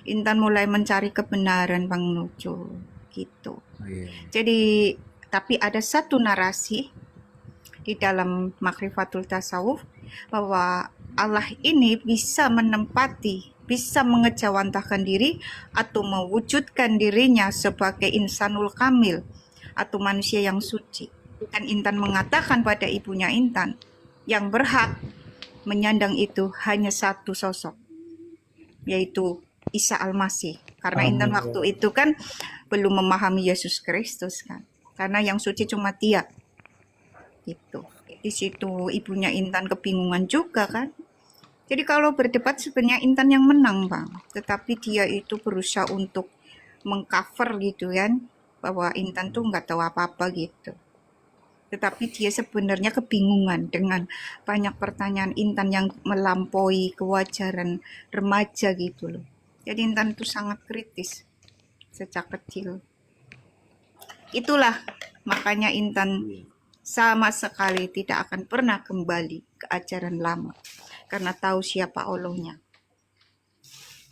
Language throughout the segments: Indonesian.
Intan mulai mencari kebenaran Bang Nujo gitu. Oh, iya. Jadi tapi ada satu narasi di dalam Makrifatul Tasawuf bahwa Allah ini bisa menempati, bisa mengejawantahkan diri atau mewujudkan dirinya sebagai insanul kamil atau manusia yang suci. Dan Intan mengatakan pada ibunya Intan, yang berhak menyandang itu hanya satu sosok, yaitu Isa Al-Masih. Karena Intan Amin. waktu itu kan belum memahami Yesus Kristus kan. Karena yang suci cuma Dia. Gitu. Di situ ibunya Intan kebingungan juga kan. Jadi kalau berdebat sebenarnya Intan yang menang, Bang. Tetapi dia itu berusaha untuk mengcover gitu kan, bahwa Intan tuh nggak tahu apa-apa gitu. Tetapi dia sebenarnya kebingungan dengan banyak pertanyaan Intan yang melampaui kewajaran remaja gitu loh. Jadi Intan tuh sangat kritis sejak kecil. Itulah makanya Intan sama sekali tidak akan pernah kembali ke ajaran lama karena tahu siapa Allahnya.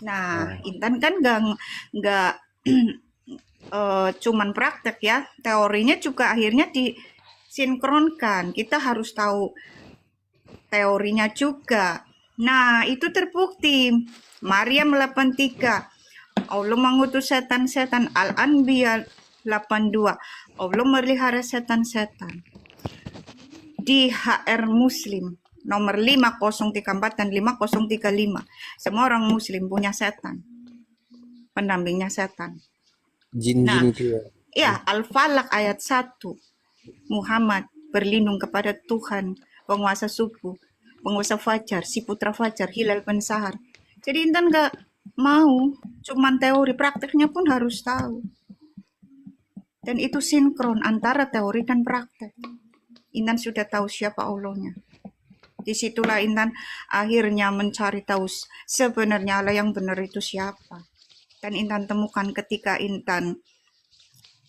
Nah, Oh, Intan kan nggak cuman praktek ya, teorinya juga akhirnya disinkronkan. Kita harus tahu teorinya juga. Nah, itu terbukti. Maryam 83. Allah mengutus setan-setan. Al-Anbiya 82. Allah melihara setan-setan. Di HR Muslim nomor 5034 dan 5035. Semua orang Muslim punya setan. Pendampingnya setan. jin-jin Nah, itu ya. ya Al-Falaq ayat 1. Muhammad berlindung kepada Tuhan, penguasa subuh, penguasa fajar, si putra fajar, hilal pensahar. Jadi Intan nggak mau cuman teori, prakteknya pun harus tahu. Dan itu sinkron antara teori dan praktek. Intan sudah tahu siapa Allahnya. Disitulah Intan akhirnya mencari tahu sebenarnya Allah yang benar itu siapa. Dan Intan temukan ketika Intan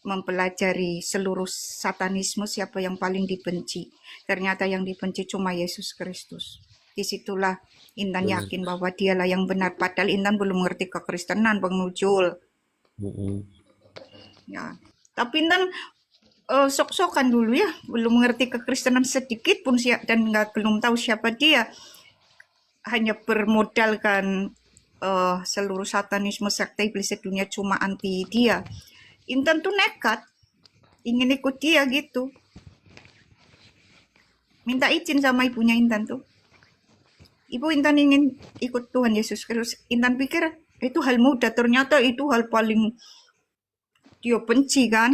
mempelajari seluruh satanisme siapa yang paling dibenci. Ternyata yang dibenci cuma Yesus Kristus. Disitulah Intan Benar. yakin bahwa dialah yang benar. Padahal Intan belum mengerti kekristenan, Bang Nujul. Mm-mm. Ya. Tapi Intan sok-sokan dulu ya, belum mengerti kekristenan sedikit pun dan belum tahu siapa dia. Hanya bermodalkan seluruh satanisme sekte iblis dunia cuma anti dia. Intan tuh nekat ingin ikut dia gitu. Minta izin sama ibunya Intan tuh. Ibu, Intan ingin ikut Tuhan Yesus Kristus. Intan pikir itu hal mudah, ternyata itu hal paling dia benci kan.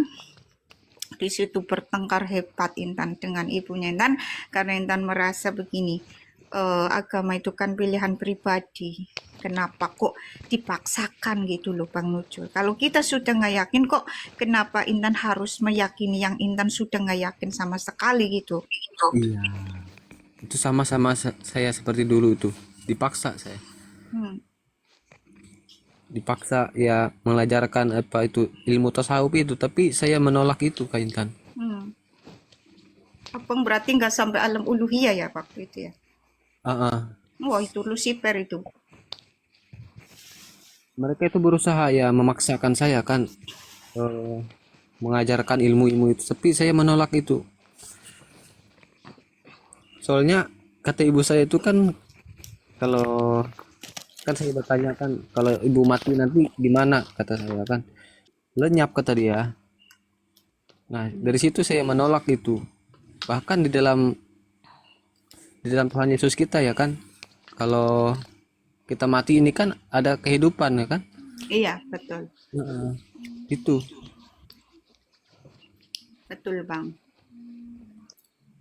Di situ bertengkar hebat Intan dengan ibunya Intan karena Intan merasa begini, agama itu kan pilihan pribadi. Kenapa kok dipaksakan gitu loh Bang Nujul. Kalau kita sudah nggak yakin kok kenapa Intan harus meyakini yang Intan sudah nggak yakin sama sekali gitu. Iya. Itu sama-sama saya seperti dulu tuh. Dipaksa saya. Hmm. Dipaksa ya mengajarkan apa itu ilmu tasawuf itu, tapi saya menolak itu Kak Intan. Hmm. Abang berarti nggak sampai alam uluhiyah ya waktu itu ya? Ah, ah. Wah itu Lucifer itu. Mereka itu berusaha ya memaksakan saya kan eh, mengajarkan ilmu-ilmu itu, tapi saya menolak itu. Soalnya kata ibu saya itu kan, kalau kan saya bertanya kan, kalau ibu mati nanti gimana, kata saya kan, lenyap kata dia. Nah dari situ saya menolak itu. Bahkan di dalam Tuhan Yesus kita ya kan, kalau kita mati ini kan ada kehidupan ya kan. Iya betul, Heeh. itu betul Bang.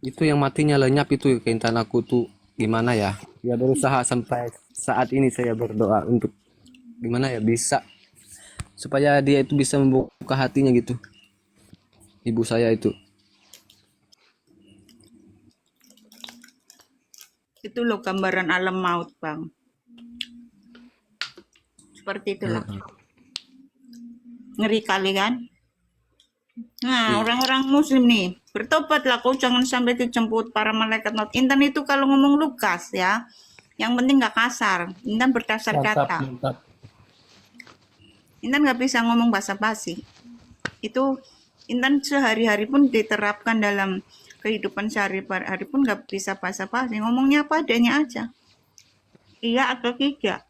itu yang matinya lenyap itu keinginan aku tuh gimana ya, ya berusaha sampai saat ini saya berdoa untuk gimana ya bisa supaya dia itu bisa membuka hatinya gitu, ibu saya itu. Itu loh gambaran alam maut Bang. Seperti itulah. Heeh. Ngeri kali kan? Nah, Iya. orang-orang muslim nih, bertobatlah kau jangan sampai dijemput para malaikat maut. Intan itu kalau ngomong Lukas ya, yang penting nggak kasar. Intan berdasar Mantap, data. mantap. Intan nggak bisa ngomong basa-basi. Itu Intan sehari-hari pun diterapkan dalam kehidupan sehari-hari pun nggak bisa basa-basi. Ngomongnya apa adanya aja. Iya atau tidak.